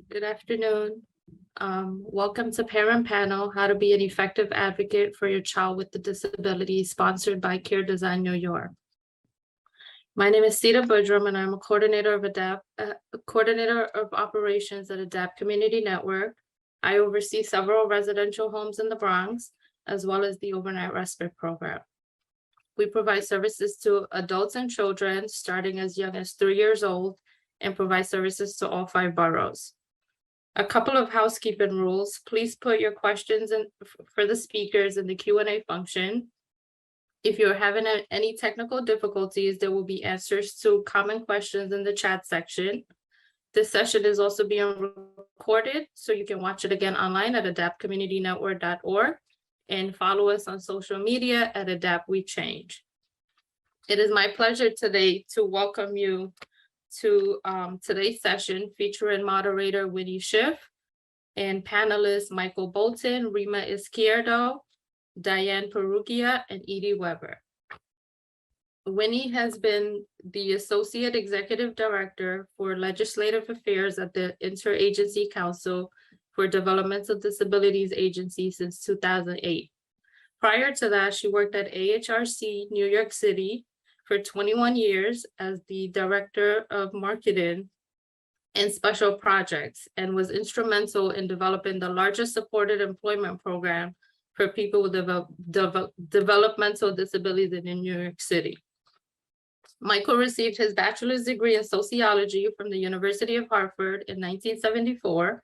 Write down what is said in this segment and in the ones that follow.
Good afternoon. Welcome to Parent Panel, How to Be an Effective Advocate for Your Child with a Disability, sponsored by Care Design New York. My name is Sita Budrum, and I'm a coordinator of operations at ADAPT Community Network. I oversee several residential homes in the Bronx, as well as the overnight respite program. We provide services to adults and children starting as young as 3 years old and provide services to all 5 boroughs. A couple of housekeeping rules. Please put your questions in for the speakers in the Q&A function. If you're having any technical difficulties, there will be answers to common questions in the chat section. This session is also being recorded, so you can watch it again online at adaptcommunitynetwork.org and follow us on social media at Adapt We Change. It is my pleasure today to welcome you to today's session featuring moderator Winnie Schiff and panelists Michael Bolton, Rima Izquierdo, Diane Perugia, and Edie Weber. Winnie has been the Associate Executive Director for Legislative Affairs at the Interagency Council for Developmental Disabilities Agency since 2008. Prior to that, she worked at AHRC New York City for 21 years as the Director of Marketing and Special Projects, and was instrumental in developing the largest supported employment program for people with developmental disabilities in New York City. Michael received his bachelor's degree in sociology from the University of Hartford in 1974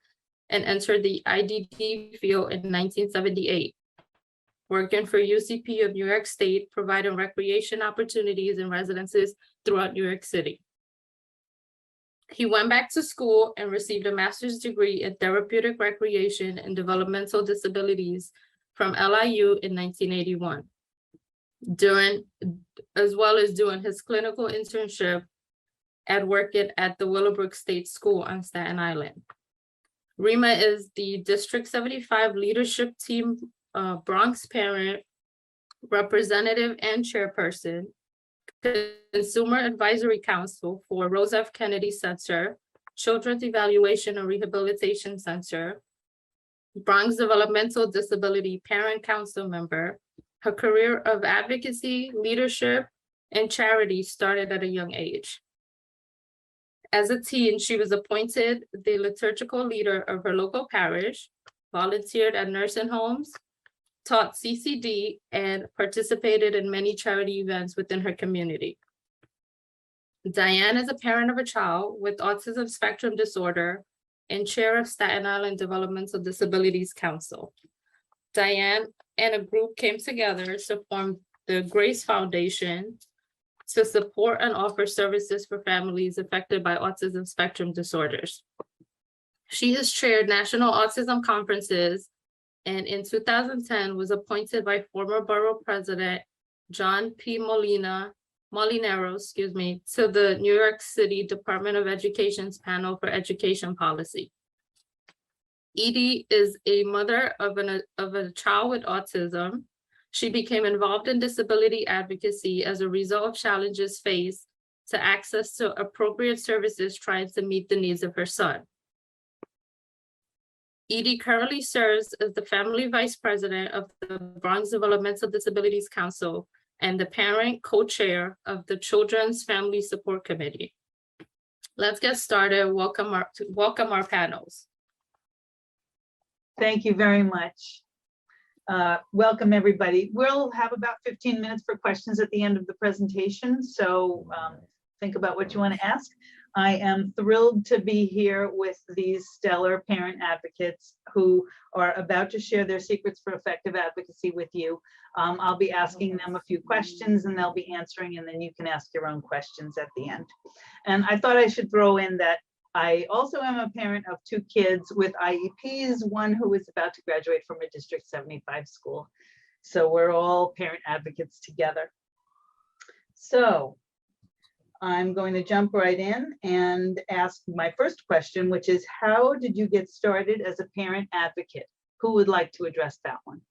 and entered the IDD field in 1978. Working for UCP of New York State, providing recreation opportunities and residences throughout New York City. He went back to school and received a master's degree in therapeutic recreation and developmental disabilities from LIU in 1981, as well as doing his clinical internship at working at the Willowbrook State School on Staten Island. Rima is the District 75 Leadership Team Bronx Parent Representative and Chairperson, Consumer Advisory Council for Rose F. Kennedy Center, Children's Evaluation and Rehabilitation Center, Bronx Developmental Disability Parent Council member. Her career of advocacy, leadership, and charity started at a young age. As a teen, she was appointed the liturgical leader of her local parish, volunteered at nursing homes, taught CCD, and participated in many charity events within her community. Diane is a parent of a child with autism spectrum disorder and chair of Staten Island Developmental Disabilities Council. Diane and a group came together to form the Grace Foundation to support and offer services for families affected by autism spectrum disorders. She has chaired national autism conferences, and in 2010 was appointed by former borough president John P. Molinaro, to the New York City Department of Education's panel for education policy. Edie is a mother of a child with autism. She became involved in disability advocacy as a result of challenges faced to access to appropriate services trying to meet the needs of her son. Edie currently serves as the family vice president of the Bronx Developmental Disabilities Council and the parent co-chair of the Children's Family Support Committee. Let's get started. Welcome our panels. Thank you very much. Welcome, everybody. We'll have about 15 minutes for questions at the end of the presentation, so think about what you want to ask. I am thrilled to be here with these stellar parent advocates who are about to share their secrets for effective advocacy with you. I'll be asking them a few questions and they'll be answering, and then you can ask your own questions at the end. And I thought I should throw in that I also am a parent of 2 kids with IEPs, one who is about to graduate from a District 75 school. So we're all parent advocates together. So I'm going to jump right in and ask my first question, which is, how did you get started as a parent advocate? Who would like to address that one?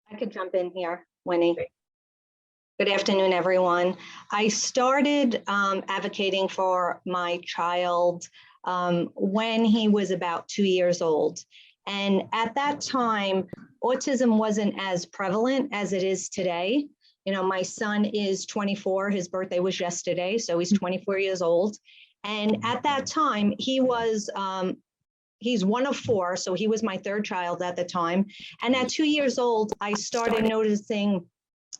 I could jump in here, Winnie. Great. Good afternoon, everyone. I started advocating for my child when he was about 2 years old. And at that time, autism wasn't as prevalent as it is today. You know, my son is 24, his birthday was yesterday, so he's 24 years old. And at that time, he was, he's one of four, so he was my third child at the time. And at 2 years old, I started noticing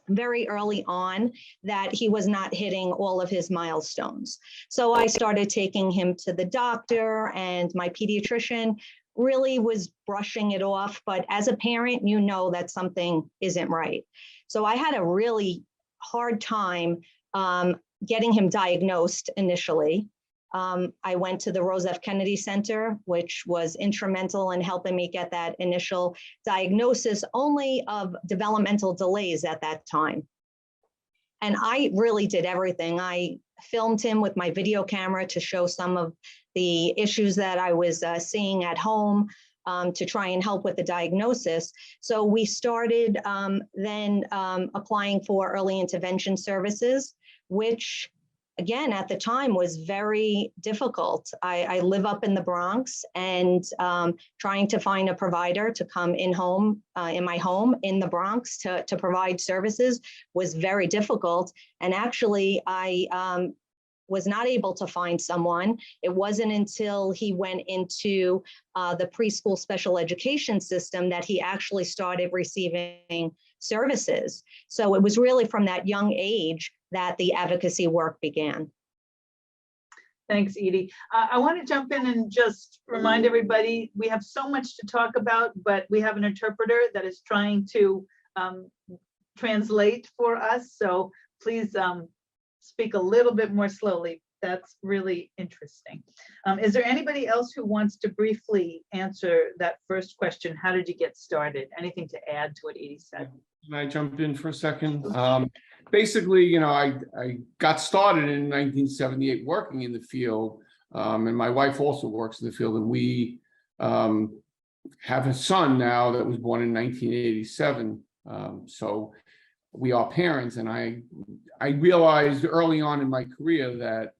very early on that he was not hitting all of his milestones. So I started taking him to the doctor, and my pediatrician really was brushing it off. But as a parent, you know that something isn't right. So I had a really hard time getting him diagnosed initially. I went to the Rose F. Kennedy Center, which was instrumental in helping me get that initial diagnosis only of developmental delays at that time. And I really did everything. I filmed him with my video camera to show some of the issues that I was seeing at home to try and help with the diagnosis. So we started then applying for early intervention services, which again, at the time was very difficult. I live up in the Bronx, and trying to find a provider to come in my home in the Bronx to provide services was very difficult. And actually, I was not able to find someone. It wasn't until he went into the preschool special education system that he actually started receiving services. So it was really from that young age that the advocacy work began. Thanks, Edie. I want to jump in and just remind everybody, we have so much to talk about, but we have an interpreter that is trying to translate for us. So please speak a little bit more slowly. That's really interesting. Is there anybody else who wants to briefly answer that first question? How did you get started? Anything to add to what Edie said? Can I jump in for a second? Basically, you know, I got started in 1978 working in the field, and my wife also works in the field, and we have a son now that was born in 1987. So we are parents, and I realized early on in my career that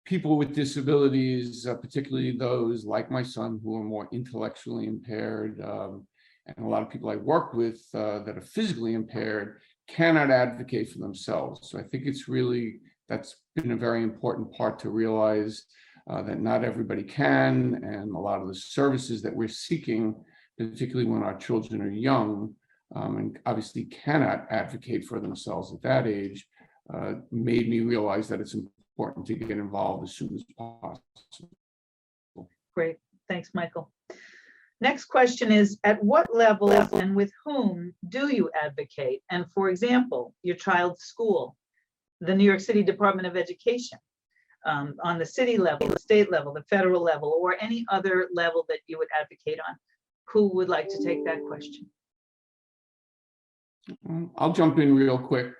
people with disabilities, particularly those like my son who are more intellectually impaired, and a lot of people I work with that are physically impaired, cannot advocate for themselves. So I think it's really, that's been a very important part to realize that not everybody can, and a lot of the services that we're seeking, particularly when our children are young, and obviously cannot advocate for themselves at that age, made me realize that it's important to get involved as soon as possible. Great, thanks, Michael. Next question is, at what level and with whom do you advocate? And for example, your child's school, the New York City Department of Education, on the city level, the state level, the federal level, or any other level that you would advocate on. Who would like to take that question? I'll jump in real quick.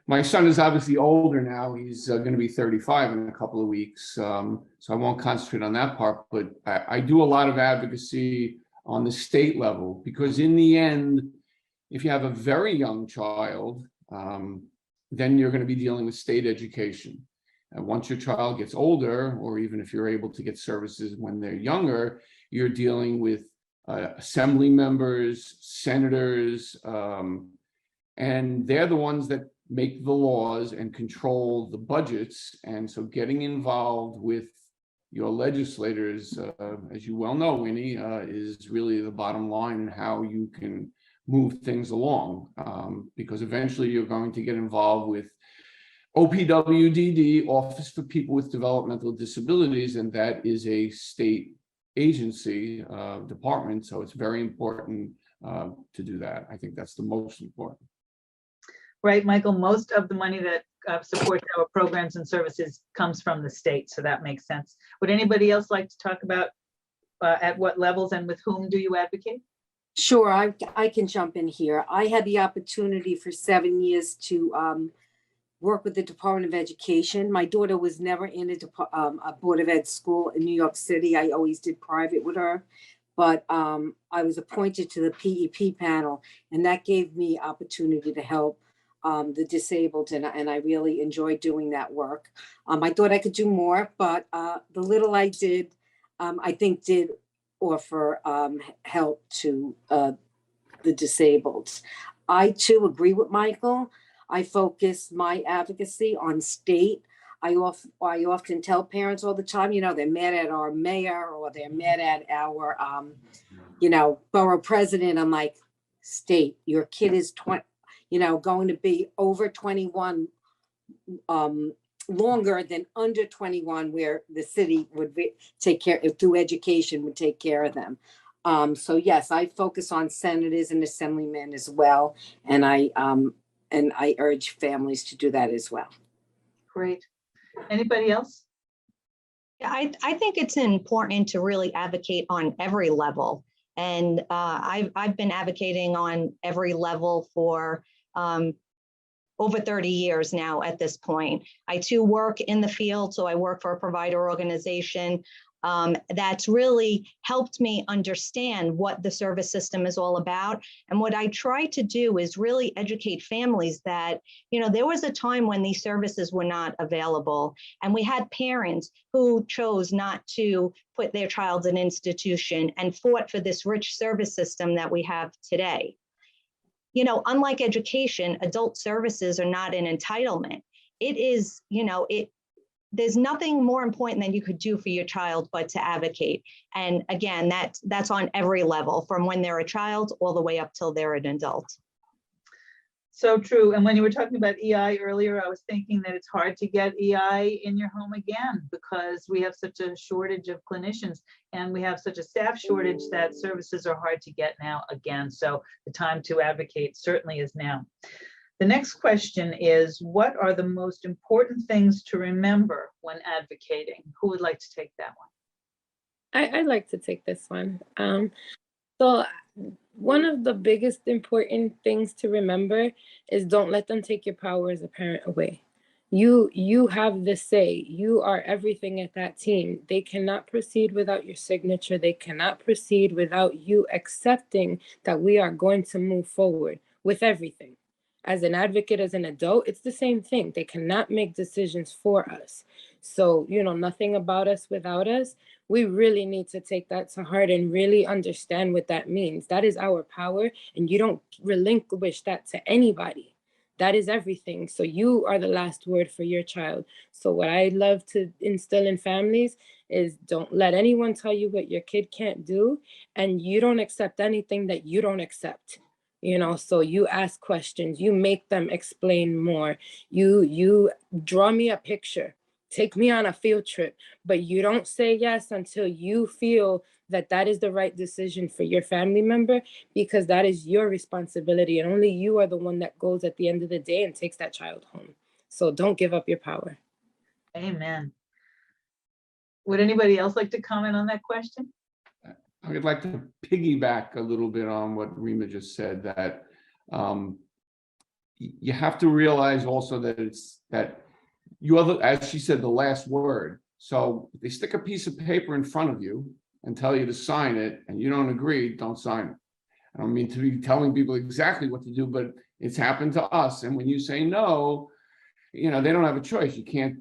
My son is obviously older now. He's going to be 35 in a couple of weeks. So I won't concentrate on that part, but I do a lot of advocacy on the state level, because in the end, if you have a very young child, then you're going to be dealing with state education. And once your child gets older, or even if you're able to get services when they're younger, you're dealing with assembly members, senators, and they're the ones that make the laws and control the budgets. And so getting involved with your legislators, as you well know, Winnie, is really the bottom line in how you can move things along, because eventually you're going to get involved with OPWDD, Office for People with Developmental Disabilities, and that is a state agency department. So it's very important to do that. I think that's the most important. Right, Michael, most of the money that supports our programs and services comes from the state, so that makes sense. Would anybody else like to talk about at what levels and with whom do you advocate? Sure, I can jump in here. I had the opportunity for 7 years to work with the Department of Education. My daughter was never in a Board of Ed school in New York City. I always did private with her. But I was appointed to the PEP panel, and that gave me opportunity to help the disabled, and I really enjoyed doing that work. I thought I could do more, but the little I did, I think did offer help to the disabled. I too agree with Michael. I focus my advocacy on state. I often tell parents all the time, they're mad at our mayor or they're mad at our, borough president. I'm like, state, your kid is going to be over 21 longer than under 21, where the city would take care, through education, would take care of them. So yes, I focus on senators and assemblymen as well, and I urge families to do that as well. Great. Anybody else? Yeah, I think it's important to really advocate on every level. And I've been advocating on every level for over 30 years now at this point. I too work in the field, so I work for a provider organization that's really helped me understand what the service system is all about. And what I try to do is really educate families that, there was a time when these services were not available, and we had parents who chose not to put their child in institution and fought for this rich service system that we have today. Unlike education, adult services are not an entitlement. It is, there's nothing more important than you could do for your child but to advocate. And again, that's on every level, from when they're a child all the way up till they're an adult. So true. And when you were talking about EI earlier, I was thinking that it's hard to get EI in your home again, because we have such a shortage of clinicians and we have such a staff shortage that services are hard to get now again. So the time to advocate certainly is now. The next question is, what are the most important things to remember when advocating? Who would like to take that one? I'd like to take this one. So one of the biggest important things to remember is don't let them take your power as a parent away. You have the say. You are everything at that team. They cannot proceed without your signature. They cannot proceed without you accepting that we are going to move forward with everything. As an advocate, as an adult, it's the same thing. They cannot make decisions for us. So, nothing about us without us. We really need to take that to heart and really understand what that means. That is our power, and you don't relinquish that to anybody. That is everything. So you are the last word for your child. So what I love to instill in families is don't let anyone tell you what your kid can't do, and you don't accept anything that you don't accept. So you ask questions, you make them explain more, you draw me a picture, take me on a field trip, but you don't say yes until you feel that that is the right decision for your family member, because that is your responsibility, and only you are the one that goes at the end of the day and takes that child home. So don't give up your power. Amen. Would anybody else like to comment on that question? I would like to piggyback a little bit on what Rima just said, that you have to realize also that you are, as she said, the last word. So if they stick a piece of paper in front of you and tell you to sign it and you don't agree, don't sign it. I don't mean to be telling people exactly what to do, but it's happened to us. And when you say no, they don't have a choice.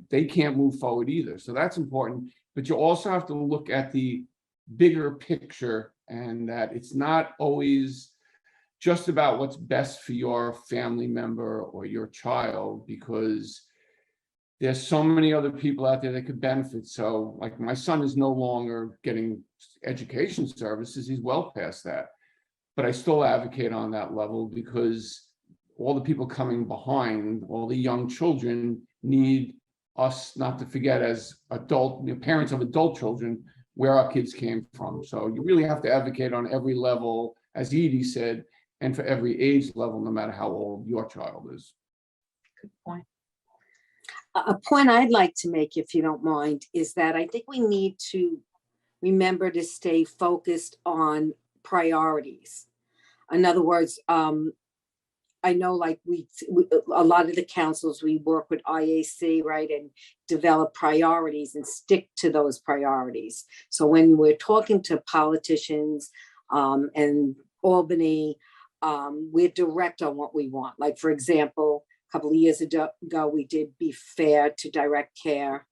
They can't move forward either. So that's important. But you also have to look at the bigger picture, and that it's not always just about what's best for your family member or your child, because there's so many other people out there that could benefit. So like my son is no longer getting education services. He's well past that. But I still advocate on that level, because all the people coming behind, all the young children, need us not to forget, as parents of adult children, where our kids came from. So you really have to advocate on every level, as Edie said, and for every age level, no matter how old your child is. Good point. A point I'd like to make, if you don't mind, is that I think we need to remember to stay focused on priorities. In other words, I know, like a lot of the councils, we work with IAC, right, and develop priorities and stick to those priorities. So when we're talking to politicians and Albany, we're direct on what we want. Like, for example, couple of years ago, we did Be Fair to Direct Care.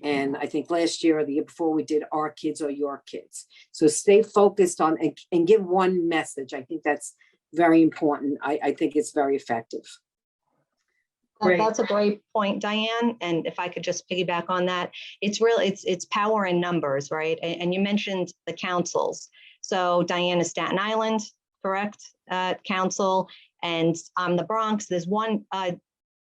And I think last year or the year before, we did Our Kids or Your Kids. So stay focused on and give one message. I think that's very important. I think it's very effective. Great. That's a great point, Diane. And if I could just piggyback on that, it's power in numbers, right? And you mentioned the councils. So Diane is Staten Island, correct? Council. And the Bronx, there's one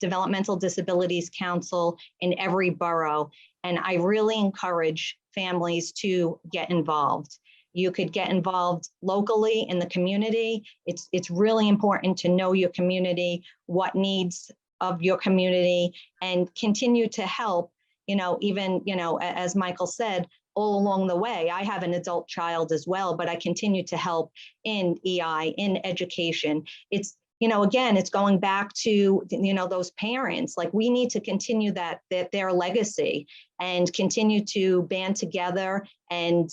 developmental disabilities council in every borough. And I really encourage families to get involved. You could get involved locally in the community. It's really important to know your community, what needs of your community, and continue to help, even, as Michael said, all along the way. I have an adult child as well, but I continue to help in EI, in education. It's, again, it's going back to, those parents. Like, we need to continue their legacy and continue to band together and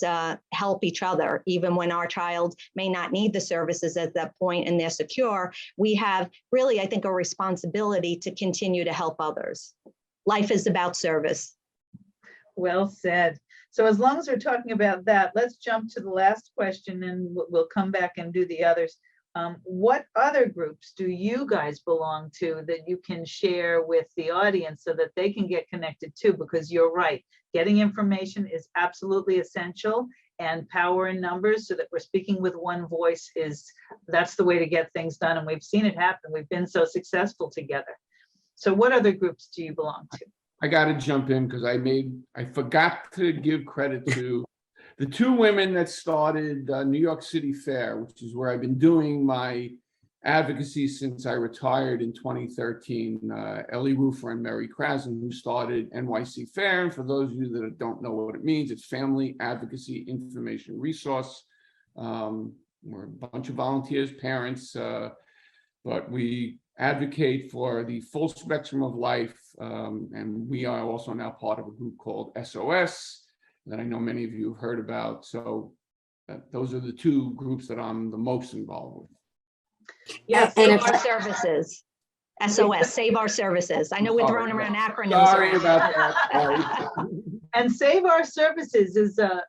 help each other. Even when our child may not need the services at that point and they're secure, we have really, I think, a responsibility to continue to help others. Life is about service. Well said. So as long as we're talking about that, let's jump to the last question and we'll come back and do the others. What other groups do you guys belong to that you can share with the audience so that they can get connected to? Because you're right, getting information is absolutely essential, and power in numbers so that we're speaking with one voice that's the way to get things done. And we've seen it happen. We've been so successful together. So what other groups do you belong to? I got to jump in because I forgot to give credit to the two women that started New York City Fair, which is where I've been doing my advocacy since I retired in 2013. Ellie Roofer and Mary Krasn, who started NYC Fair. And for those of you that don't know what it means, it's Family Advocacy Information Resource. We're a bunch of volunteers, parents, but we advocate for the full spectrum of life. And we are also now part of a group called SOS that I know many of you have heard about. So those are the two groups that I'm the most involved with. Yes. Save Our Services. SOS, Save Our Services. I know we're throwing around acronyms. Sorry about that. And Save Our Services is a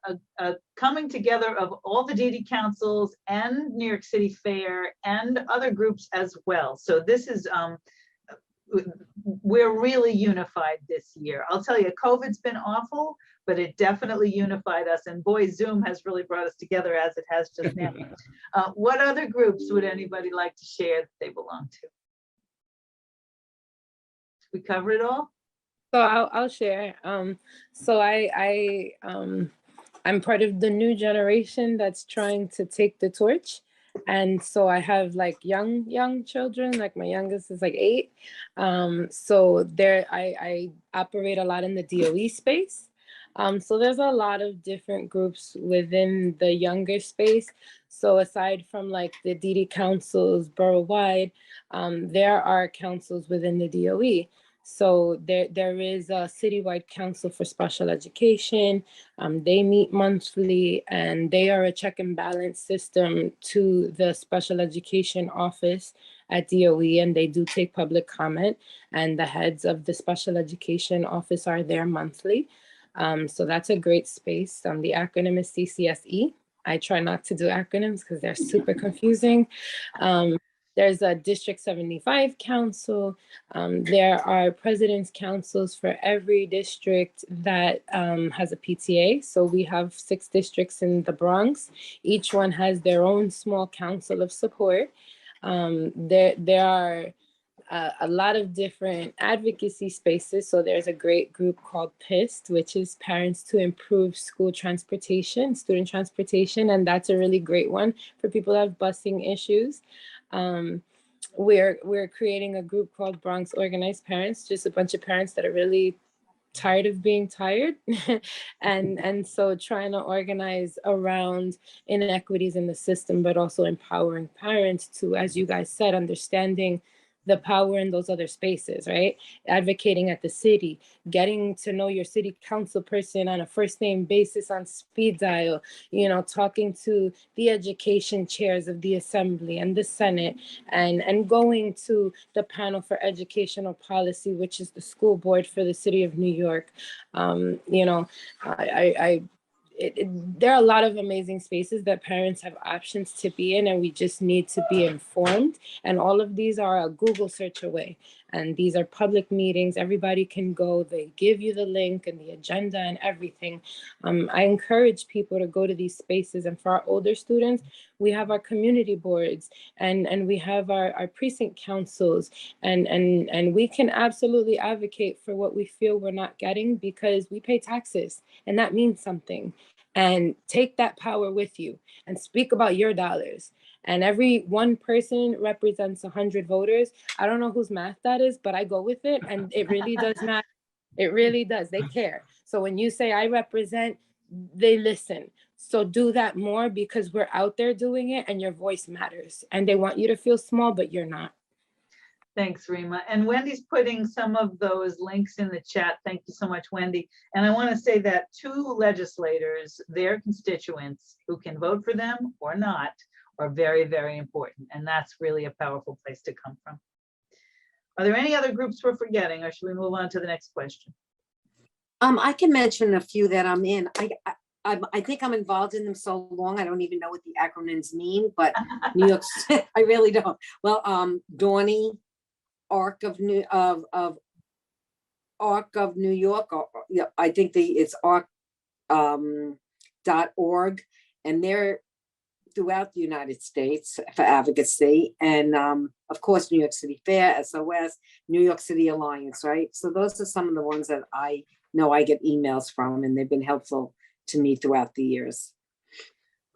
coming together of all the DD councils and New York City Fair and other groups as well. So this is, we're really unified this year. I'll tell you, COVID's been awful, but it definitely unified us. And boy, Zoom has really brought us together as it has just now. What other groups would anybody like to share that they belong to? We cover it all? So I'll share. So I'm part of the new generation that's trying to take the torch. And so I have like young children, like my youngest is like 8. So there I operate a lot in the DOE space. So there's a lot of different groups within the younger space. So aside from like the DD councils borough-wide, there are councils within the DOE. So there is a citywide council for special education. They meet monthly, and they are a check and balance system to the special education office at DOE, and they do take public comment, and the heads of the special education office are there monthly. So that's a great space. The acronym is CCSE. I try not to do acronyms because they're super confusing. There's a District 75 council. There are president's councils for every district that has a PTA. So we have 6 districts in the Bronx. Each one has their own small council of support. There are a lot of different advocacy spaces. So there's a great group called PIST, which is Parents to Improve School Transportation, Student Transportation. And that's a really great one for people that have busing issues. We're creating a group called Bronx Organized Parents, just a bunch of parents that are really tired of being tired. and so trying to organize around inequities in the system, but also empowering parents to, as you guys said, understanding the power in those other spaces, right? Advocating at the city, getting to know your city council person on a first name basis on speed dial, you know, talking to the education chairs of the assembly and the Senate, and going to the panel for educational policy, which is the school board for the city of New York. You know, there are a lot of amazing spaces that parents have options to be in, and we just need to be informed. And all of these are a Google search away. And these are public meetings. Everybody can go. They give you the link and the agenda and everything. I encourage people to go to these spaces. And for our older students, we have our community boards and we have our precinct councils. And we can absolutely advocate for what we feel we're not getting, because we pay taxes and that means something. And take that power with you and speak about your dollars. And every one person represents 100 voters. I don't know whose math that is, but I go with it. And it really does not, it really does. They care. So when you say I represent, they listen. So do that more, because we're out there doing it and your voice matters. And they want you to feel small, but you're not. Thanks, Rima. And Wendy's putting some of those links in the chat. Thank you so much, Wendy. And I want to say that to legislators, their constituents who can vote for them or not are very, very important. And that's really a powerful place to come from. Are there any other groups we're forgetting, or should we move on to the next question? I can mention a few that I'm in. I think I'm involved in them so long, I don't even know what the acronyms mean, but New York, I really don't. Well, Dawny, Arc of New York, or yeah, I think it's arc .org, and they're throughout the United States for advocacy, and of course New York City Fair, SOS, New York City Alliance, right? So those are some of the ones that I know I get emails from, and they've been helpful to me throughout the years.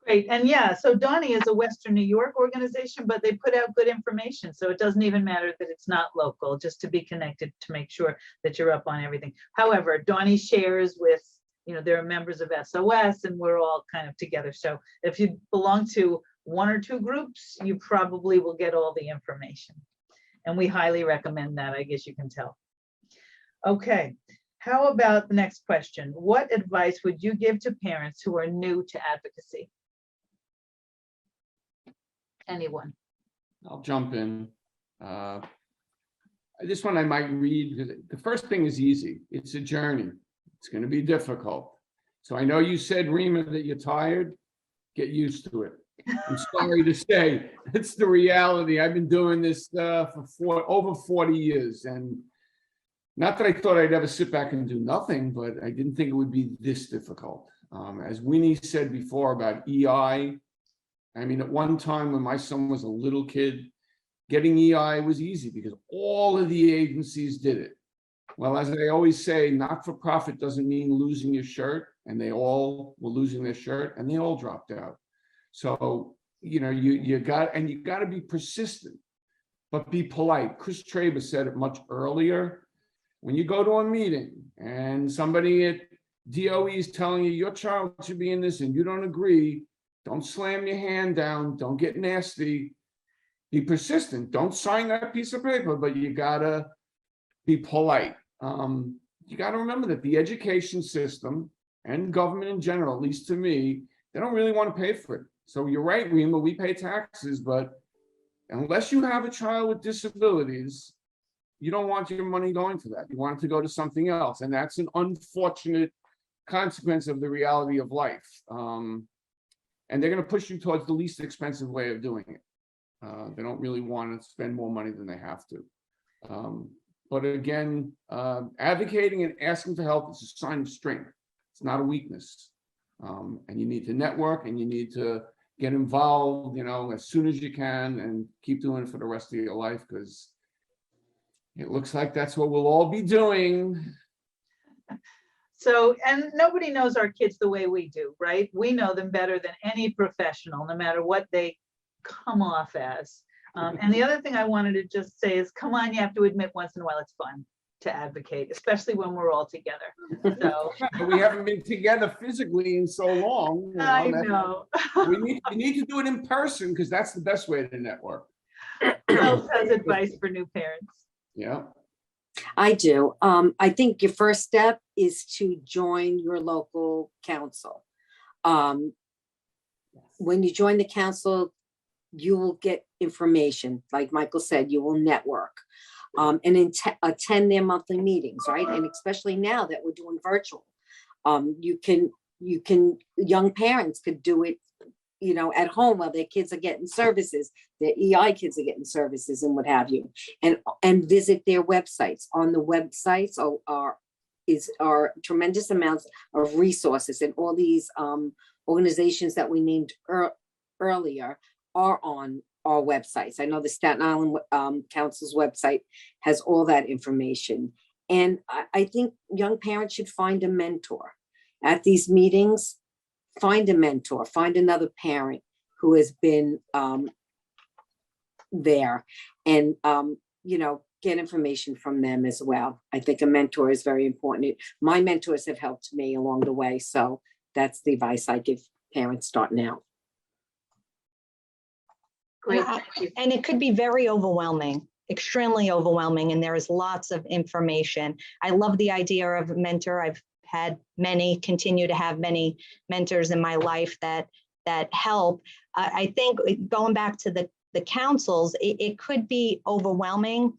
Great. And yeah, so Donnie is a Western New York organization, but they put out good information. So it doesn't even matter that it's not local, just to be connected to make sure that you're up on everything. However, Donnie shares with, you know, there are members of SOS and we're all kind of together. So if you belong to one or two groups, you probably will get all the information. And we highly recommend that, I guess you can tell. Okay. How about the next question? What advice would you give to parents who are new to advocacy? Anyone? I'll jump in. This one I might read, because the first thing is easy. It's a journey. It's going to be difficult. So I know you said, Rima, that you're tired. Get used to it. I'm sorry to say, it's the reality. I've been doing this for over 40 years. And not that I thought I'd ever sit back and do nothing, but I didn't think it would be this difficult. As Winnie said before about EI, I mean, at one time when my son was a little kid, getting EI was easy because all of the agencies did it. Well, as I always say, not-for-profit doesn't mean losing your shirt, and they all were losing their shirt and they all dropped out. So, you know, you got to be persistent, but be polite. Chris Traber said it much earlier. When you go to a meeting and somebody at DOE is telling you your child should be in this and you don't agree, don't slam your hand down, don't get nasty, be persistent. Don't sign that piece of paper, but you gotta be polite. You gotta remember that the education system and government in general, at least to me, they don't really want to pay for it. So you're right, Rima, we pay taxes, but unless you have a child with disabilities, you don't want your money going for that. You want it to go to something else. And that's an unfortunate consequence of the reality of life. And they're going to push you towards the least expensive way of doing it. They don't really want to spend more money than they have to. But again, advocating and asking for help is a sign of strength. It's not a weakness. And you need to network and you need to get involved, you know, as soon as you can, and keep doing it for the rest of your life, because it looks like that's what we'll all be doing. So, and nobody knows our kids the way we do, right? We know them better than any professional, no matter what they come off as. And the other thing I wanted to just say is, come on, you have to admit once in a while it's fun to advocate, especially when we're all together. So We haven't been together physically in so long. You know, I know. we need to do it in person, because that's the best way to network. else has advice for new parents? Yeah. I do. I think your first step is to join your local council. When you join the council, you will get information. Like Michael said, you will network and attend their monthly meetings, right? And especially now that we're doing virtual, young parents could do it, at home while their kids are getting services, their EI kids are getting services and what have you, and visit their websites. On the websites are tremendous amounts of resources, and all these organizations that we named earlier are on our websites. I know the Staten Island Council's website has all that information. And I think young parents should find a mentor. At these meetings, find a mentor, find another parent who has been there, and get information from them as well. I think a mentor is very important. My mentors have helped me along the way. So that's the advice I give parents starting out. Great, thank you. And it could be very overwhelming, extremely overwhelming, and there is lots of information. I love the idea of a mentor. I've had many, continue to have many mentors in my life that help. I think going back to the councils, it could be overwhelming,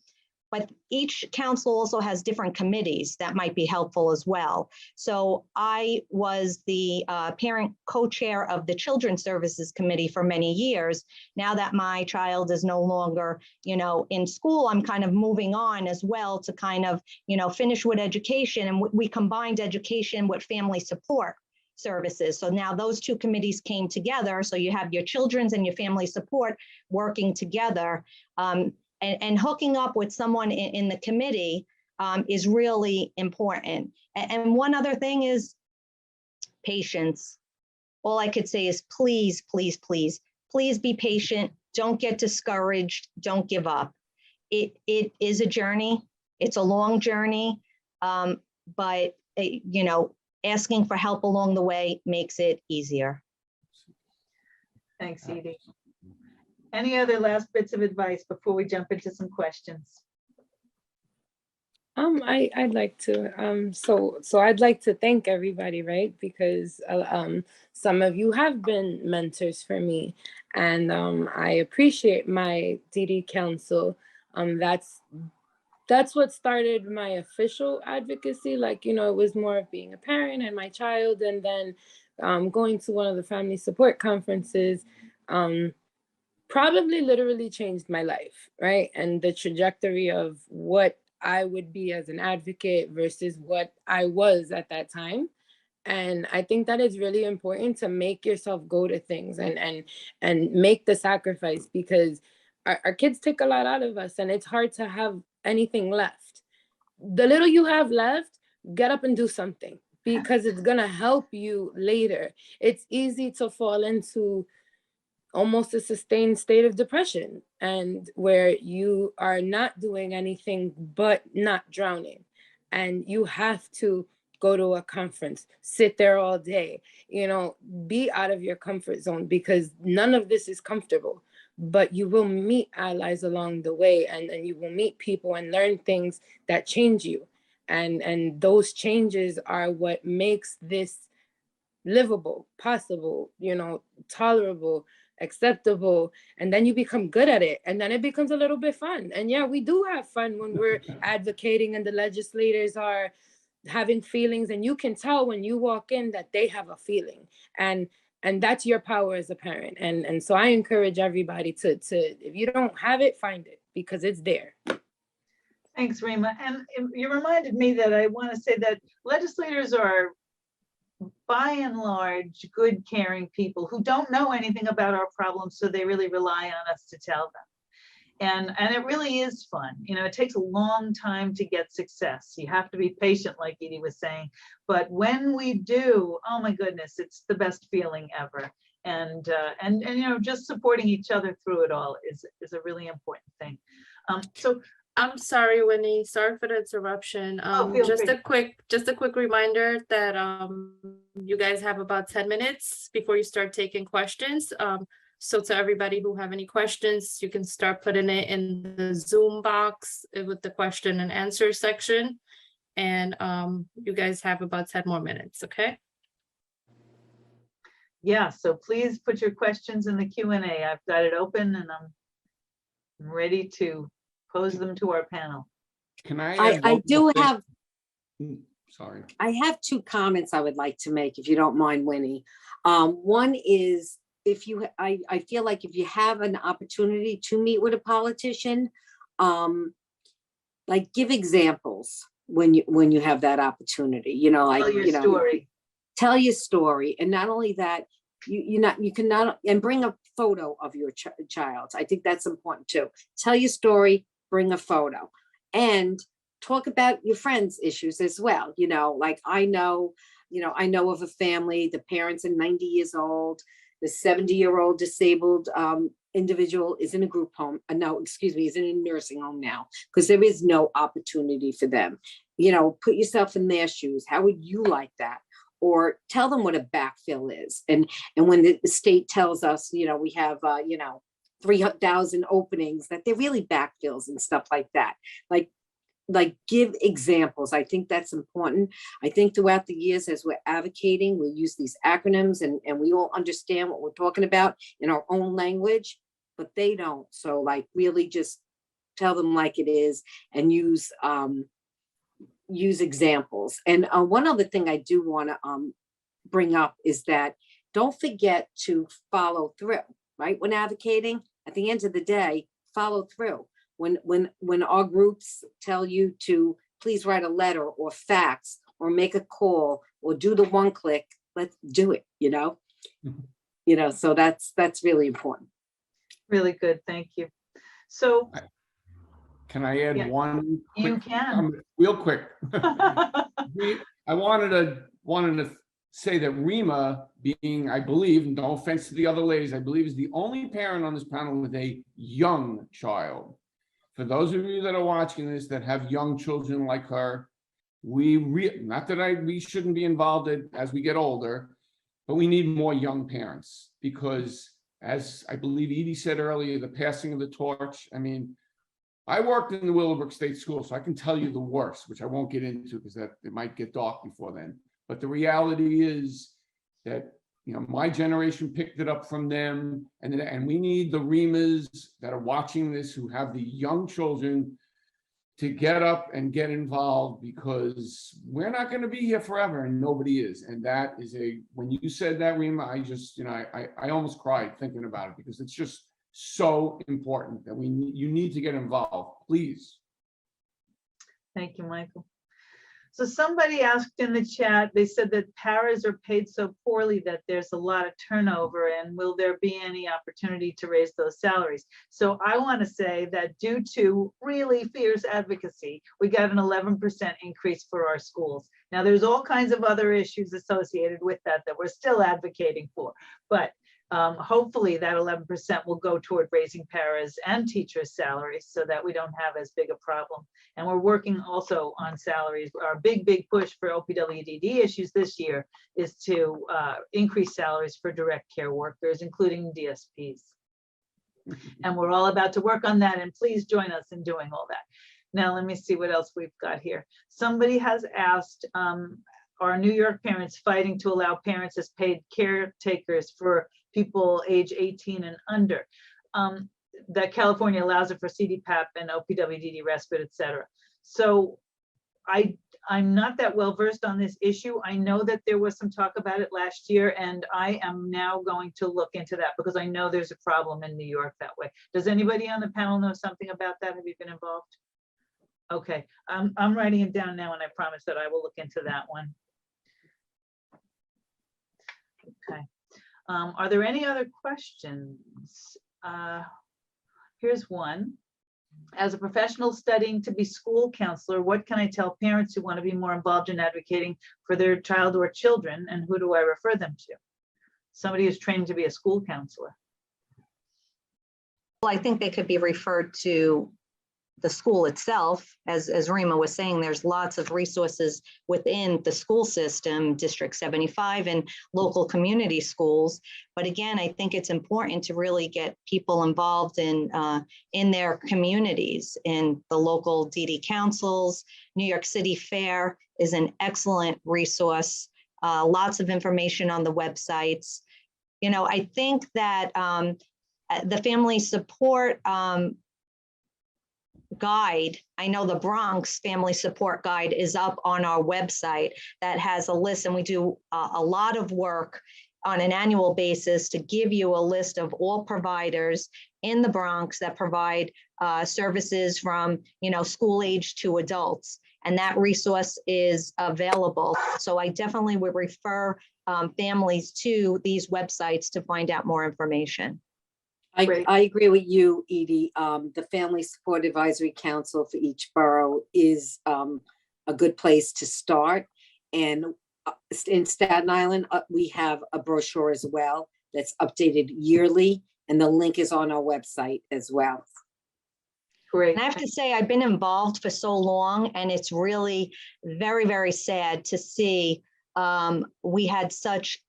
but each council also has different committees that might be helpful as well. So I was the parent co-chair of the Children's Services Committee for many years. Now that my child is no longer, in school, I'm kind of moving on as well to kind of, finish with education. And we combined education with family support services. So now those two committees came together. So you have your children's and your family support working together. And hooking up with someone in the committee is really important. And one other thing is patience. All I could say is please, please, please, please be patient. Don't get discouraged. Don't give up. It is a journey. It's a long journey, but asking for help along the way makes it easier. Thanks, Edie. Any other last bits of advice before we jump into some questions? I'd like to, so I'd like to thank everybody, right? Because some of you have been mentors for me, and I appreciate my DD council. That's what started my official advocacy. It was more of being a parent and my child, and then going to one of the family support conferences. Probably literally changed my life, right? And the trajectory of what I would be as an advocate versus what I was at that time. And I think that it's really important to make yourself go to things and make the sacrifice, because our kids take a lot out of us, and it's hard to have anything left. The little you have left, get up and do something, because it's gonna help you later. It's easy to fall into almost a sustained state of depression, and where you are not doing anything but not drowning, and you have to go to a conference, sit there all day, be out of your comfort zone, because none of this is comfortable. But you will meet allies along the way, and you will meet people and learn things that change you, and those changes are what makes this livable, possible, tolerable, acceptable. And then you become good at it, and then it becomes a little bit fun. And yeah, we do have fun when we're advocating, and the legislators are having feelings, and you can tell when you walk in that they have a feeling, and that's your power as a parent. And so I encourage everybody to if you don't have it, find it, because it's there. Thanks, Rima. And you reminded me that I want to say that legislators are, by and large, good, caring people who don't know anything about our problems, so they really rely on us to tell them. And it really is fun. It takes a long time to get success. You have to be patient, like Edie was saying. But when we do, oh my goodness, it's the best feeling ever. And just supporting each other through it all is a really important thing. So I'm sorry, Winnie. Sorry for the interruption. Just a quick reminder that you guys have about 10 minutes before you start taking questions. So to everybody who have any questions, you can start putting it in the Zoom box with the question and answer section. And you guys have about 10 more minutes, okay? Yeah, so please put your questions in the Q&A. I've got it open and I'm ready to pose them to our panel. Can I? add I one do more thing? have, Sorry. I have two comments I would like to make, if you don't mind, Winnie. One is, if you, I feel like if you have an opportunity to meet with a politician, like give examples when you have that opportunity, you know, like, Tell your you know, story. tell your story. And not only that, you cannot, and bring a photo of your child. I think that's important too. Tell your story, bring a photo, and talk about your friends' issues as well. You know, like I know of a family, the parents are 90 years old, the 70-year-old disabled individual is in a group home. Is in a nursing home now, because there is no opportunity for them. You know, put yourself in their shoes. How would you like that? Or tell them what a backfill is. And when the state tells us, you know, we have, 3,000 openings, that they're really backfills and stuff like that. Like give examples. I think that's important. I think throughout the years, as we're advocating, we use these acronyms and we all understand what we're talking about in our own language, but they don't. So like really just tell them like it is and use examples. And one other thing I do want to bring up is that don't forget to follow through, right? When advocating, at the end of the day, follow through. When our groups tell you to please write a letter or fax or make a call or do the one click, let's do it, you know? Mhm. You know, so that's really important. Really good, thank you. So Can I add Yeah, one? you quick- can. Real quick. I wanted to say that Rima, being, I believe, no offense to the other ladies, I believe is the only parent on this panel with a young child. For those of you that are watching this that have young children like her, not that we shouldn't be involved as we get older, but we need more young parents, because as I believe Edie said earlier, the passing of the torch. I mean, I worked in the Willowbrook State School, so I can tell you the worst, which I won't get into because that it might get dark before then. But the reality is that, you know, my generation picked it up from them, and we need the Rimas that are watching this who have the young children to get up and get involved, because we're not going to be here forever, and nobody is. And that is when you said that, Rima, I just, you know, I almost cried thinking about it, because it's just so important that you need to get involved, please. Thank you, Michael. So somebody asked in the chat, they said that paras are paid so poorly that there's a lot of turnover, and will there be any opportunity to raise those salaries? So I want to say that due to really fierce advocacy, we got an 11% increase for our schools. Now there's all kinds of other issues associated with that we're still advocating for, but hopefully that 11% will go toward raising paras and teachers' salaries so that we don't have as big a problem. And we're working also on salaries. Our big push for OPWDD issues this year is to increase salaries for direct care workers, including DSPs. And we're all about to work on that, and please join us in doing all that. Now, let me see what else we've got here. Somebody has asked, are New York parents fighting to allow parents as paid caretakers for people age 18 and under? That California allows it for CDPAP and OPWDD respite, et cetera. So I'm not that well versed on this issue. I know that there was some talk about it last year, and I am now going to look into that because I know there's a problem in New York that way. Does anybody on the panel know something about that? Have you been involved? Okay, I'm writing it down now, and I promise that I will look into that one. Okay. Are there any other questions? Here's one. As a professional studying to be school counselor, what can I tell parents who want to be more involved in advocating for their child or children, and who do I refer them to? Somebody who's trained to be a school counselor. Well, I think they could be referred to the school itself, as Rima was saying, there's lots of resources within the school system, District 75 and local community schools. But again, I think it's important to really get people involved in their communities, in the local DD councils. New York City Fair is an excellent resource. Lots of information on the websites. You know, I think that the family support guide, I know the Bronx Family Support Guide is up on our website that has a list, and we do a lot of work on an annual basis to give you a list of all providers in the Bronx that provide services from, you know, school age to adults. And that resource is available. So I definitely would refer families to these websites to find out more information. I agree with you, Edie. The Family Support Advisory Council for each borough is a good place to start. And in Staten Island, we have a brochure as well that's updated yearly, and the link is on our website as well. Great. And I have to say, I've been involved for so long, and it's really very, very sad to see we had such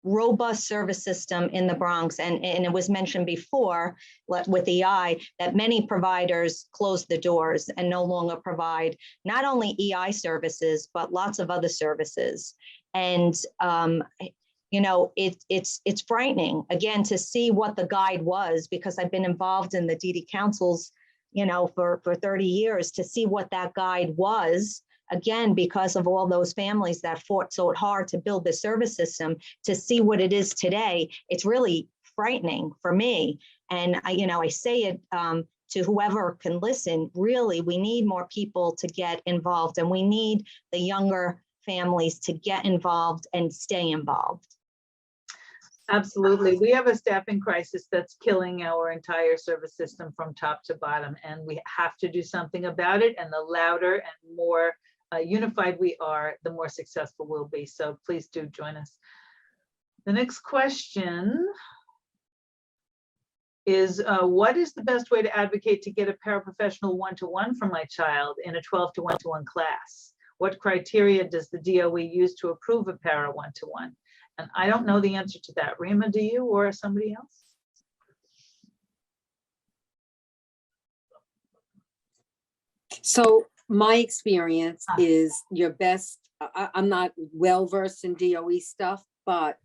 robust service system in the Bronx. And it was mentioned before with EI that many providers closed the doors and no longer provide not only EI services, but lots of other services. And, you know, it's frightening, again, to see what the guide was, because I've been involved in the DD councils, you know, for 30 years, to see what that guide was. Again, because of all those families that fought so hard to build the service system, to see what it is today, it's really frightening for me. And I say it to whoever can listen, really, we need more people to get involved, and we need the younger families to get involved and stay involved. Absolutely. We have a staffing crisis that's killing our entire service system from top to bottom, and we have to do something about it. And the louder and more unified we are, the more successful we'll be. So please do join us. The next question is, what is the best way to advocate to get a paraprofessional one-to-one for my child in a 12 to 1-to-1 class? What criteria does the DOE use to approve a para one-to-one? And I don't know the answer to that. Rima, do you, or somebody else? So my experience is your best, I'm not well-versed in DOE stuff, but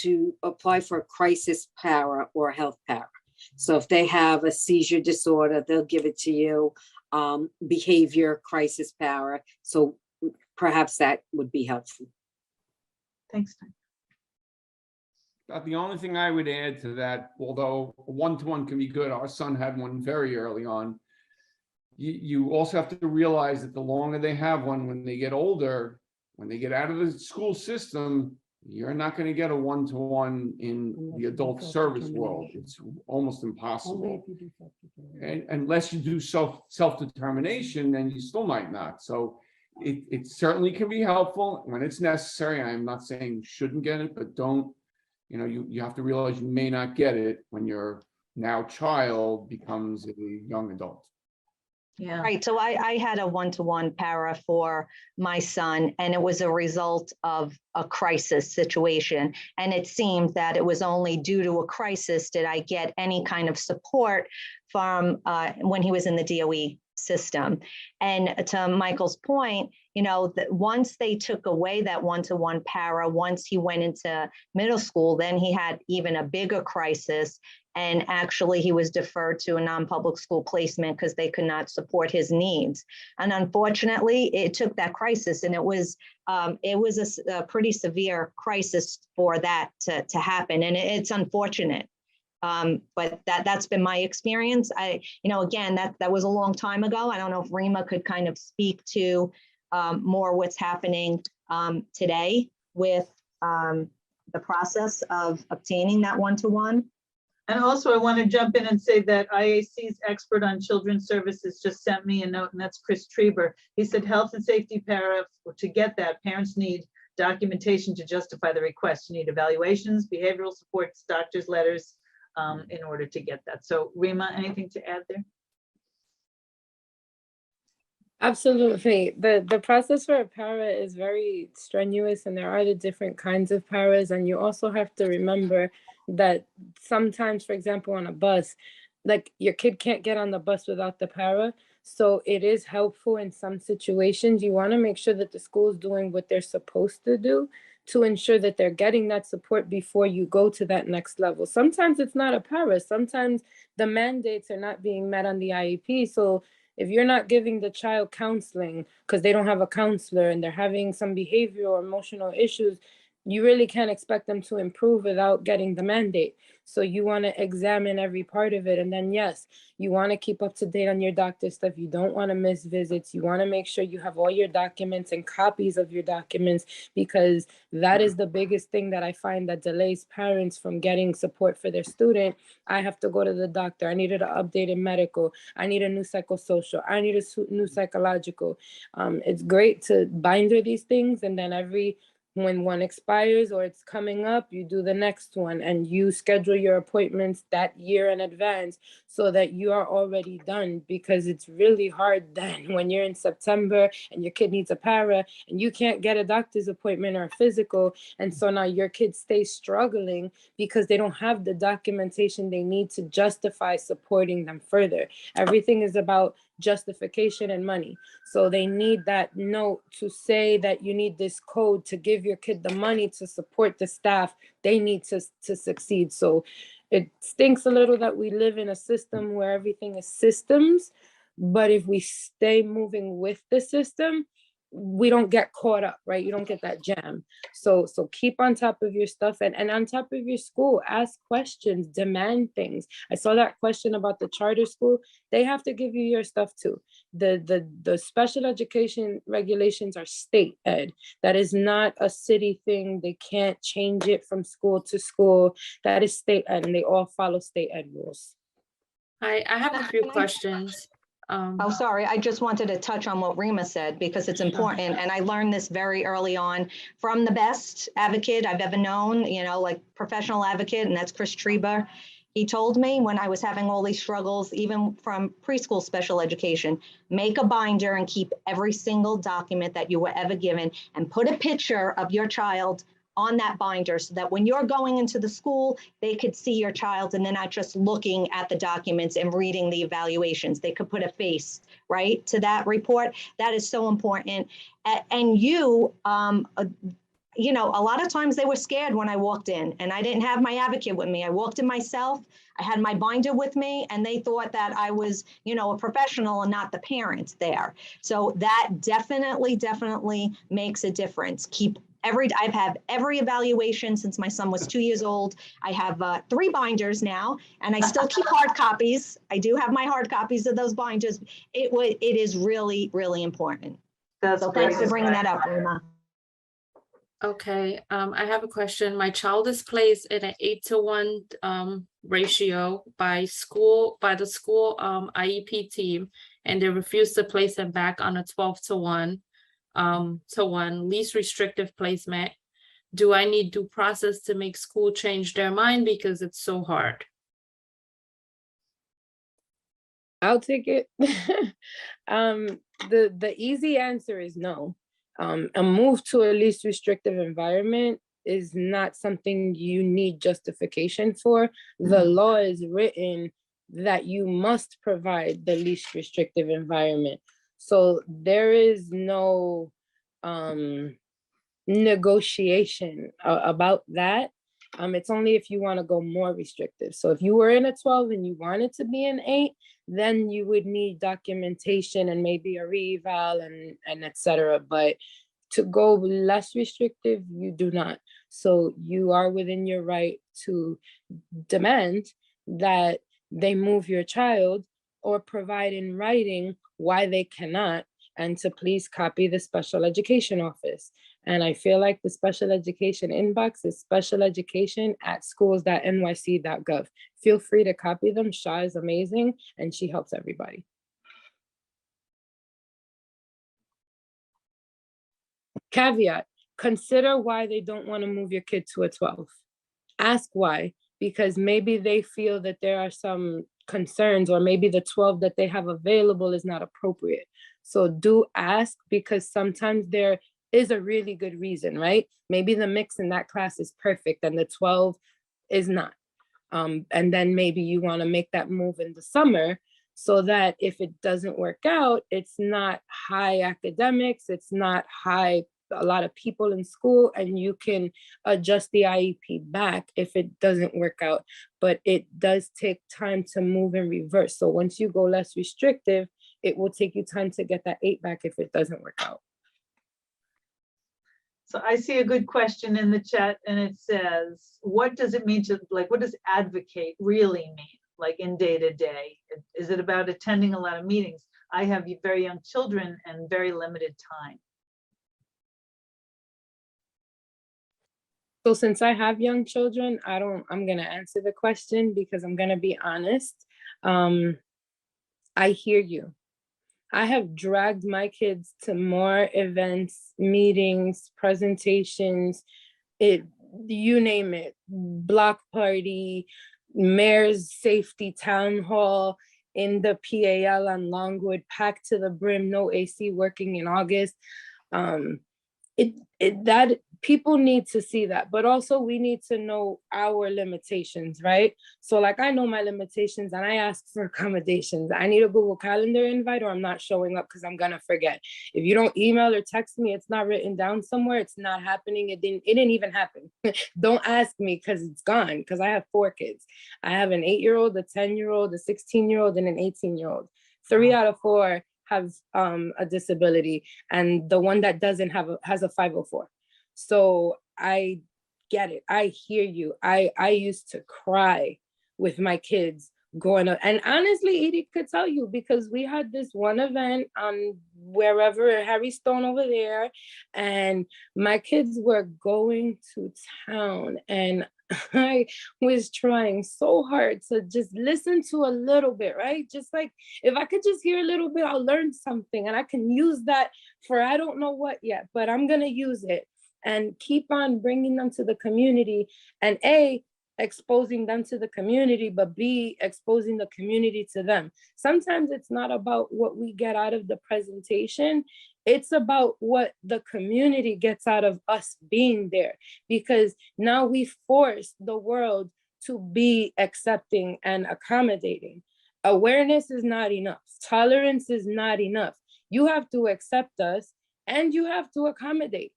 to apply for a crisis para or a health para. So if they have a seizure disorder, they'll give it to you, behavior crisis para. So perhaps that would be helpful. Thanks. The only thing I would add to that, although one-to-one can be good, our son had one very early on. You also have to realize that the longer they have one, when they get older, when they get out of the school system, you're not going to get a one-to-one in the adult service world. It's almost impossible. And unless you do self-determination, then you still might not. So it certainly can be helpful when it's necessary. I'm not saying you shouldn't get it, but don't, you have to realize you may not get it when your now child becomes a young adult. Yeah. Right. So I had a one-to-one para for my son, and it was a result of a crisis situation. And it seemed that it was only due to a crisis did I get any kind of support from when he was in the DOE system. And to Michael's point, that once they took away that one-to-one para, once he went into middle school, then he had even a bigger crisis. And actually, he was deferred to a non-public school placement because they could not support his needs. And unfortunately, it took that crisis, and it was a pretty severe crisis for that to happen. And it's unfortunate. But that's been my experience. Again, that was a long time ago. I don't know if Rima could kind of speak to more what's happening today with the process of obtaining that one-to-one. And also I want to jump in and say that IAC's expert on children's services just sent me a note, and that's Chris Treber. He said health and safety para, to get that, parents need documentation to justify the request. You need evaluations, behavioral supports, doctor's letters in order to get that. So Rima, anything to add there? Absolutely. The process for a para is very strenuous, and there are the different kinds of paras. And you also have to remember that sometimes, for example, on a bus, like your kid can't get on the bus without the para. So it is helpful in some situations. You want to make sure that the school is doing what they're supposed to do to ensure that they're getting that support before you go to that next level. Sometimes it's not a para. Sometimes the mandates are not being met on the IEP. So if you're not giving the child counseling because they don't have a counselor and they're having some behavioral or emotional issues, you really can't expect them to improve without getting the mandate. So you want to examine every part of it. And then, yes, you want to keep up to date on your doctor stuff. You don't want to miss visits. You want to make sure you have all your documents and copies of your documents, because that is the biggest thing that I find that delays parents from getting support for their student. I have to go to the doctor. I needed an updated medical. I need a new psychosocial. I need a new psychological. It's great to binder these things, and then when one expires or it's coming up, you do the next one, and you schedule your appointments that year in advance so that you are already done, because it's really hard then when you're in September and your kid needs a para and you can't get a doctor's appointment or a physical. And so now your kid stays struggling because they don't have the documentation they need to justify supporting them further. Everything is about justification and money. So they need that note to say that you need this code to give your kid the money to support the staff they need to succeed. So it stinks a little that we live in a system where everything is systems, but if we stay moving with the system, we don't get caught up, right? You don't get that jam. So keep on top of your stuff, and on top of your school. Ask questions, demand things. I saw that question about the charter school. They have to give you your stuff too. The special education regulations are state ed. That is not a city thing. They can't change it from school to school. That is state ed, and they all follow state ed rules. I have a few questions. Oh, sorry. I just wanted to touch on what Rima said because it's important. And I learned this very early on from the best advocate I've ever known, like professional advocate, and that's Chris Treba. He told me when I was having all these struggles, even from preschool special education, make a binder and keep every single document that you were ever given and put a picture of your child on that binder so that when you're going into the school, they could see your child and they're not just looking at the documents and reading the evaluations. They could put a face, right, to that report. That is so important. And a lot of times they were scared when I walked in and I didn't have my advocate with me. I walked in myself. I had my binder with me and they thought that I was, a professional and not the parent there. So that definitely makes a difference. I've had every evaluation since my son was 2 years old. I have 3 binders now, and I still keep hard copies. I do have my hard copies of those binders. It is really, really important. So thanks for bringing that up, Rima. Okay, I have a question. My child is placed in an 8-to-1 ratio by the school IEP team, and they refuse to place him back on a 12-to-1 least restrictive placement. Do I need due process to make school change their mind because it's so hard? I'll take it. The easy answer is no. A move to a least restrictive environment is not something you need justification for. The law is written that you must provide the least restrictive environment. So there is no negotiation about that. It's only if you want to go more restrictive. So if you were in a 12 and you wanted to be an 8, then you would need documentation and maybe a re-eval and etc. But to go less restrictive, you do not. So you are within your right to demand that they move your child or provide in writing why they cannot, and to please copy the special education office. And I feel like the special education inbox is specialeducation@schools.nyc.gov. Feel free to copy them. Shah is amazing and she helps everybody. Caveat, consider why they don't want to move your kid to a 12. Ask why, because maybe they feel that there are some concerns, or maybe the 12 that they have available is not appropriate. So do ask, because sometimes there is a really good reason, right? Maybe the mix in that class is perfect and the 12 is not. And then maybe you want to make that move in the summer, so that if it doesn't work out, it's not high academics, it's not high, a lot of people in school, and you can adjust the IEP back if it doesn't work out. But it does take time to move in reverse. So once you go less restrictive, it will take you time to get that 8 back if it doesn't work out. So I see a good question in the chat, and it says, what does it mean to, like, what does advocate really mean? Like in day to day, is it about attending a lot of meetings? I have very young children and very limited time. So since I have young children, I'm going to answer the question because I'm going to be honest. I hear you. I have dragged my kids to more events, meetings, presentations, you name it, block party, mayor's safety town hall, in the PAL on Longwood, packed to the brim, no AC working in August. That people need to see that, but also we need to know our limitations, right? So like, I know my limitations and I ask for accommodations. I need a Google Calendar invite, or I'm not showing up because I'm gonna forget. If you don't email or text me, it's not written down somewhere, it's not happening. It didn't even happen. Don't ask me because it's gone, because I have 4 kids. I have an 8-year-old, a 10-year-old, a 16-year-old, and an 18-year-old. 3 out of 4 have a disability, and the one that doesn't have has a 504. So I get it. I hear you. I used to cry with my kids going up, and honestly, Edie could tell you, because we had this one event on wherever, Harry Stone over there, and my kids were going to town, and I was trying so hard to just listen to a little bit, right? Just like, if I could just hear a little bit, I'll learn something, and I can use that for I don't know what yet, but I'm gonna use it and keep on bringing them to the community, and A, exposing them to the community, but B, exposing the community to them. Sometimes it's not about what we get out of the presentation, it's about what the community gets out of us being there, because now we force the world to be accepting and accommodating. Awareness is not enough. Tolerance is not enough. You have to accept us and you have to accommodate.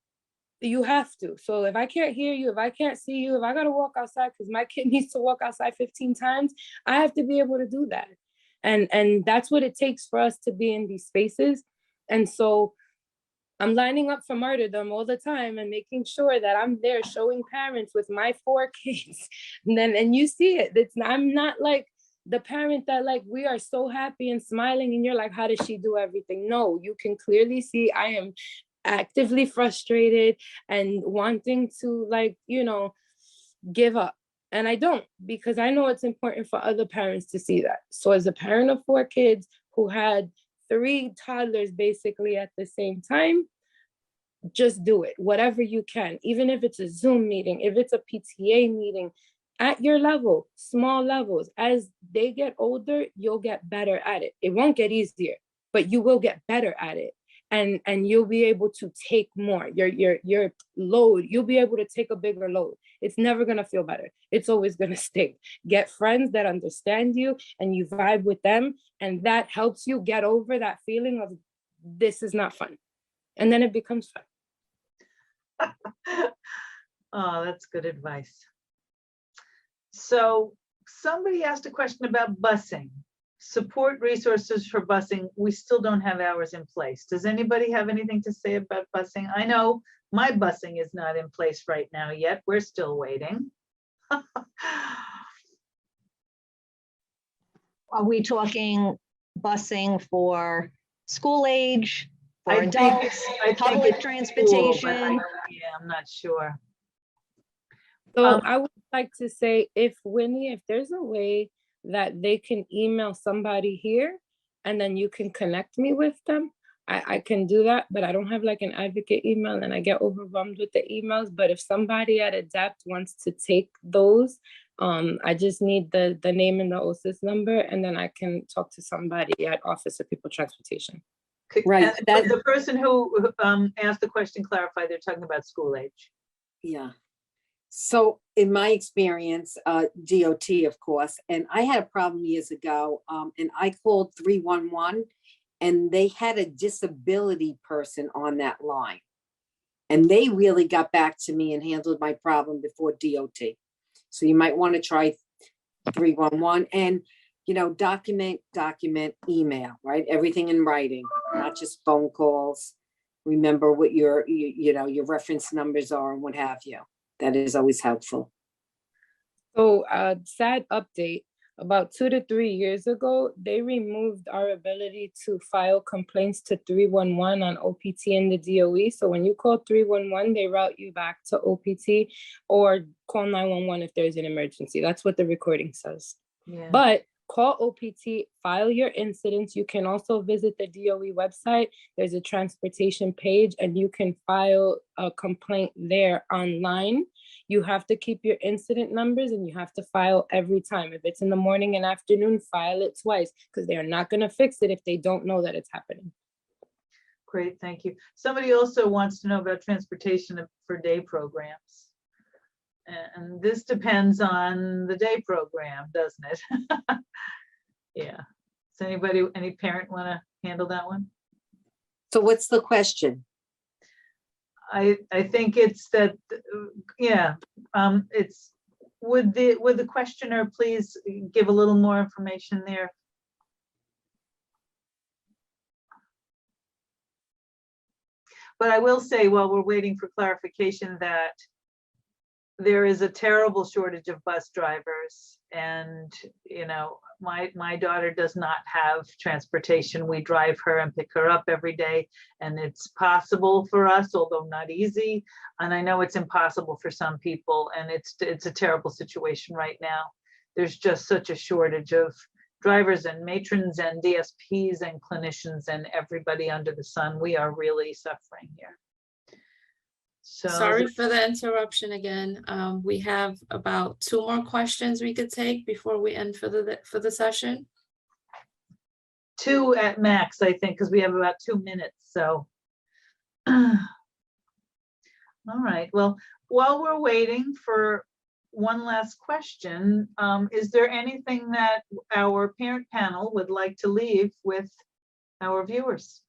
You have to. So if I can't hear you, if I can't see you, if I got to walk outside because my kid needs to walk outside 15 times, I have to be able to do that. And that's what it takes for us to be in these spaces. And so I'm lining up for martyrdom all the time and making sure that I'm there showing parents with my 4 kids. And you see it. I'm not like the parent that like, we are so happy and smiling and you're like, how does she do everything? No, you can clearly see I am actively frustrated and wanting to, like, give up. And I don't, because I know it's important for other parents to see that. So as a parent of 4 kids who had 3 toddlers basically at the same time, just do it, whatever you can, even if it's a Zoom meeting, if it's a PTA meeting, at your level, small levels. As they get older, you'll get better at it. It won't get easier, but you will get better at it. And you'll be able to take more. Your load, you'll be able to take a bigger load. It's never gonna feel better. It's always gonna stink. Get friends that understand you and you vibe with them, and that helps you get over that feeling of this is not fun. And then it becomes fun. Oh, that's good advice. So somebody asked a question about busing. Support resources for busing. We still don't have ours in place. Does anybody have anything to say about busing? I know my busing is not in place right now yet. We're still waiting. Are we talking busing for school age, for I think adults, I think public it's transportation? cool, yeah, I'm not sure. So I would like to say, if there's a way that they can email somebody here and then you can connect me with them, I can do that, but I don't have like an advocate email and I get overwhelmed with the emails. But if somebody at Adapt wants to take those, I just need the name and the OSIS number, and then I can talk to somebody at Office of People Transportation. Right, And that- the person who asked the question clarified, they're talking about school age. Yeah. So in my experience, DOT, of course, and I had a problem years ago, and I called 311 and they had a disability person on that line. And they really got back to me and handled my problem before DOT. So you might want to try 311 and, you know, document, email, right? Everything in writing, not just phone calls. Remember what your reference numbers are and what have you. That is always helpful. So, sad update, about 2 to 3 years ago, they removed our ability to file complaints to 311 on OPT and the DOE. So when you call 311, they route you back to OPT or call 911 if there's an emergency. That's what the recording says. Yeah. But call OPT, file your incidents. You can also visit the DOE website. There's a transportation page and you can file a complaint there online. You have to keep your incident numbers and you have to file every time. If it's in the morning and afternoon, file it twice because they're not going to fix it if they don't know that it's happening. Great, thank you. Somebody also wants to know about transportation for day programs. And this depends on the day program, doesn't it? Yeah. Does any parent want to handle that one? So what's the question? I think it's that, yeah, it's, would the questioner please give a little more information there? But I will say, while we're waiting for clarification, that there is a terrible shortage of bus drivers. And, you know, my daughter does not have transportation. We drive her and pick her up every day. And it's possible for us, although not easy. And I know it's impossible for some people. And it's a terrible situation right now. There's just such a shortage of drivers and matrons and DSPs and clinicians and everybody under the sun. We are really suffering here. So Sorry for the interruption again. We have about 2 more questions we could take before we end for the session. 2 at max, I think, because we have about 2 minutes. So, all right. Well, while we're waiting for one last question, is there anything that our parent panel would like to leave with our viewers?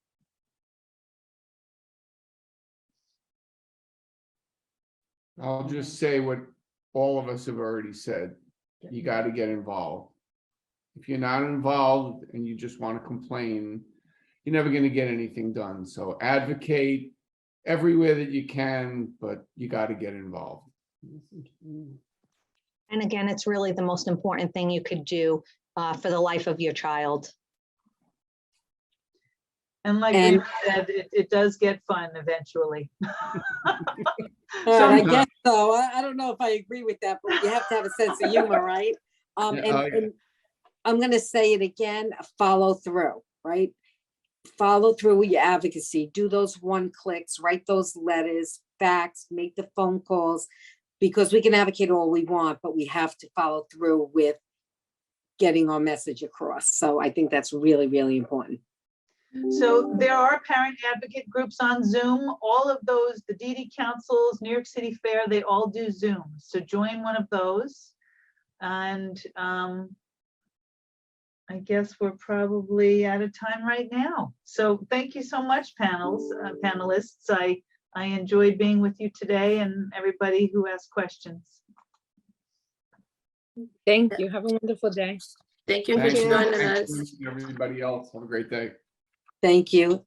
I'll just say what all of us have already said. You got to get involved. If you're not involved and you just want to complain, you're never going to get anything done. So advocate everywhere that you can, but you got to get involved. And again, it's really the most important thing you could do for the life of your child. And like And- we said, it does get fun eventually. I guess so. I don't know if I agree with that, but you have to have a sense of humor, right? Yeah, And I'm going to say it again, follow through, right? Follow through with your advocacy. Do those 1 clicks, write those letters, fax, make the phone calls, because we can advocate all we want, but we have to follow through with getting our message across. So I think that's really, really important. So there are parent advocate groups on Zoom. All of those, the DD councils, New York City Fair, they all do Zoom. So join one of those. And I guess we're probably out of time right now. So thank you so much, panelists. I enjoyed being with you today and everybody who asked questions. Thank you. Have a wonderful day. Thank you for Thank you. joining Thanks us. to everybody else. Have a great day. Thank you.